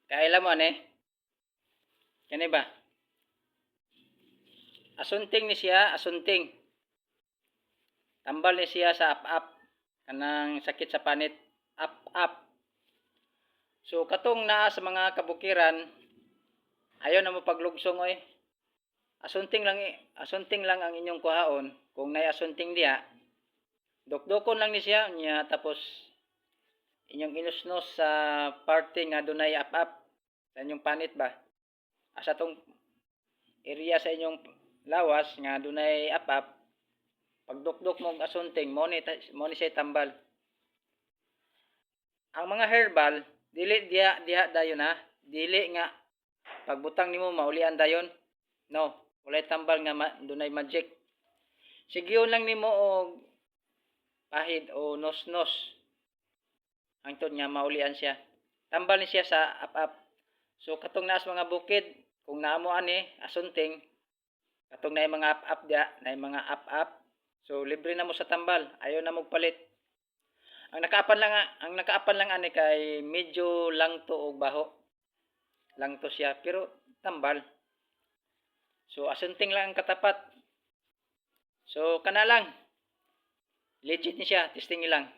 Kailan mo ani? Kani ba? Asunting ni siya, asunting. Tambal ni siya sa up-up. Kanang sakit sa panit. Up-up. So katong naa sa mga kabukiran, ayaw na mo paglugsong oy. Asunting lang ang inyong kuhaon. Kung nay asunting diha, dukdukon lang ni siya niya tapos inyong inusnos sa parte nga dunay up-up sa inyong panit ba. Asa tong area sa inyong lawas nga dunay up-up, pagdukdok mo asunting mo ni siya tambal. Ang mga herbal dili diha dayon ha. Dili nga pagbutang nimo maulian dayon. No, walay tambal nga dunay magic. Sigyon lang nimo og pahid o nos-nos. Hangtod nga maulian siya. Tambal ni siya sa up-up. So katong naas mga bukid, kung naamo ani asunting, katong naay mga up-up dia, naay mga up-up. So libre na mo sa tambal, ayaw na mo palit. Ang nakaapan lang ani kay medyo langto og baho. Langto siya pero tambal. So asunting lang ang katapat. So kana lang. Legit ni siya, testing lang.